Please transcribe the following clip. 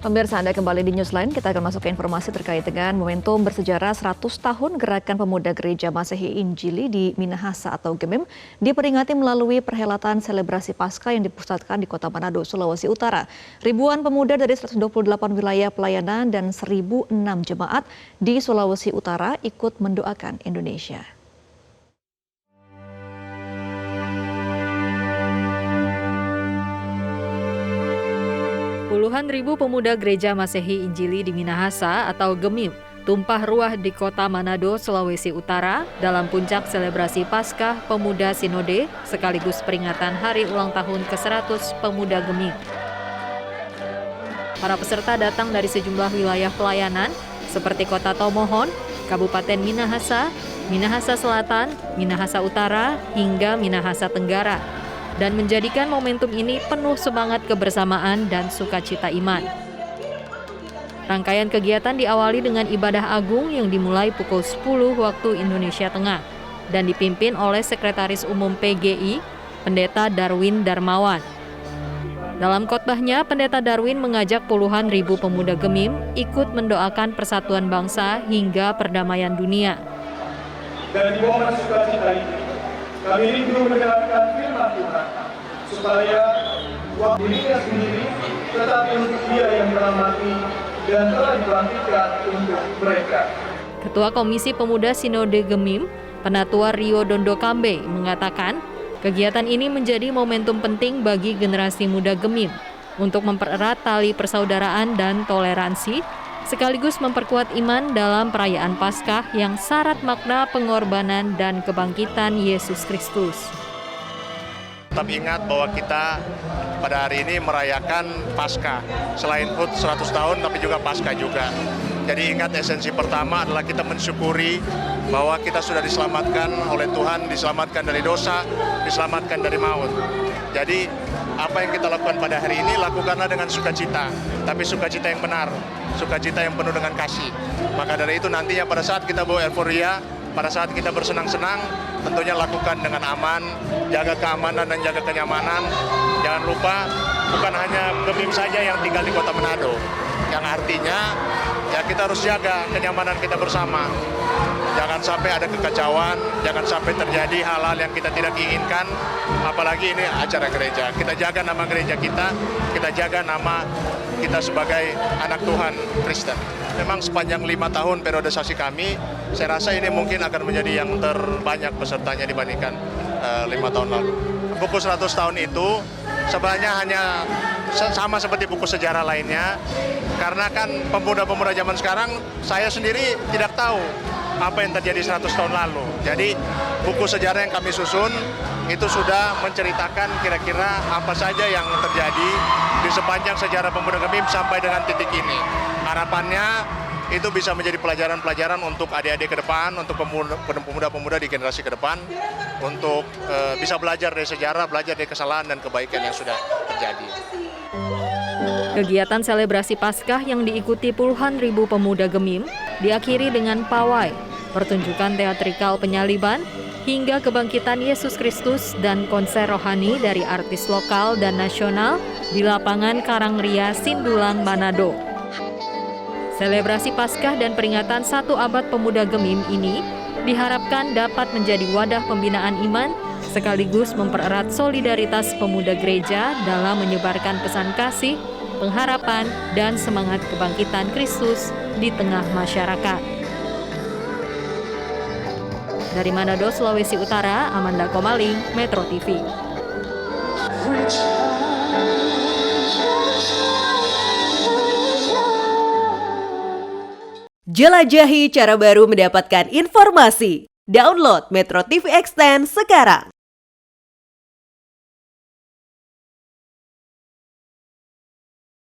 Pemirsa, Anda kembali di Newsline. Kita akan masuk ke informasi terkait dengan momentum bersejarah 100 tahun Gerakan Pemuda Gereja Masehi Injili di Minahasa atau GEMIM diperingati melalui perhelatan selebrasi Paskah yang dipusatkan di Kota Manado, Sulawesi Utara. Ribuan pemuda dari 128 wilayah pelayanan dan 1.006 jemaat di Sulawesi Utara ikut mendoakan Indonesia. Puluhan ribu pemuda Gereja Masehi Injili di Minahasa atau GEMIM tumpah ruah di Kota Manado, Sulawesi Utara dalam puncak selebrasi Paskah Pemuda Sinode sekaligus peringatan hari ulang tahun ke-100 Pemuda GEMIM. Para peserta datang dari sejumlah wilayah pelayanan seperti Kota Tomohon, Kabupaten Minahasa, Minahasa Selatan, Minahasa Utara, hingga Minahasa Tenggara, dan menjadikan momentum ini penuh semangat kebersamaan dan sukacita iman. Rangkaian kegiatan diawali dengan ibadah agung yang dimulai pukul 10 waktu Indonesia Tengah dan dipimpin oleh Sekretaris Umum PGI, Pendeta Darwin Darmawan. Dalam khotbahnya, Pendeta Darwin mengajak puluhan ribu pemuda GEMIM ikut mendoakan persatuan bangsa hingga perdamaian dunia. Dan di momen sukacita ini, kami rindu mendengarkan firman Tuhan, supaya waktu dirinya sendiri, tetapi untuk Dia yang telah mati dan telah dibangkitkan untuk mereka. Ketua Komisi Pemuda Sinode GEMIM, Penatua Rio Dondo Kambe, mengatakan kegiatan ini menjadi momentum penting bagi generasi muda GEMIM untuk mempererat tali persaudaraan dan toleransi, sekaligus memperkuat iman dalam perayaan Paskah yang syarat makna pengorbanan dan kebangkitan Yesus Kristus. Tetap ingat bahwa kita pada hari ini merayakan Paskah. Selain HUT 100 tahun, tapi juga Paskah juga. Jadi ingat, esensi pertama adalah kita mensyukuri bahwa kita sudah diselamatkan oleh Tuhan, diselamatkan dari dosa, diselamatkan dari maut. Jadi apa yang kita lakukan pada hari ini, lakukanlah dengan sukacita, tapi sukacita yang benar, sukacita yang penuh dengan kasih. Maka dari itu nantinya pada saat kita bawa euforia, pada saat kita bersenang-senang, tentunya lakukan dengan aman, jaga keamanan dan jaga kenyamanan. Jangan lupa, bukan hanya GEMIM saja yang tinggal di Kota Manado, yang artinya ya kita harus jaga kenyamanan kita bersama. Jangan sampai ada kekacauan, jangan sampai terjadi hal-hal yang kita tidak inginkan, apalagi ini acara gereja. Kita jaga nama gereja kita jaga nama kita sebagai anak Tuhan Kristen. Memang sepanjang 5 tahun periodisasi kami, saya rasa ini mungkin akan menjadi yang terbanyak pesertanya dibandingkan 5 tahun lalu. Buku 100 tahun itu sebenarnya hanya sama seperti buku sejarah lainnya, karena kan pemuda-pemuda zaman sekarang, saya sendiri tidak tahu apa yang terjadi 100 tahun lalu. Jadi buku sejarah yang kami susun itu sudah menceritakan kira-kira apa saja yang terjadi di sepanjang sejarah pemuda GEMIM sampai dengan titik ini. Harapannya itu bisa menjadi pelajaran-pelajaran untuk adik-adik ke depan, untuk pemuda-pemuda di generasi ke depan, untuk bisa belajar dari sejarah, belajar dari kesalahan dan kebaikan yang sudah terjadi. Kegiatan selebrasi Paskah yang diikuti puluhan ribu pemuda GEMIM diakhiri dengan pawai, pertunjukan teatrikal penyaliban, hingga kebangkitan Yesus Kristus dan konser rohani dari artis lokal dan nasional di lapangan Karangria, Sindulang, Manado. Selebrasi Paskah dan peringatan 1 abad pemuda GEMIM ini diharapkan dapat menjadi wadah pembinaan iman sekaligus mempererat solidaritas pemuda gereja dalam menyebarkan pesan kasih, pengharapan, dan semangat kebangkitan Kristus di tengah masyarakat. Dari Manado, Sulawesi Utara, Amanda Komaling, Metro TV. Jelajahi cara baru mendapatkan informasi. Download Metro TV Extend sekarang.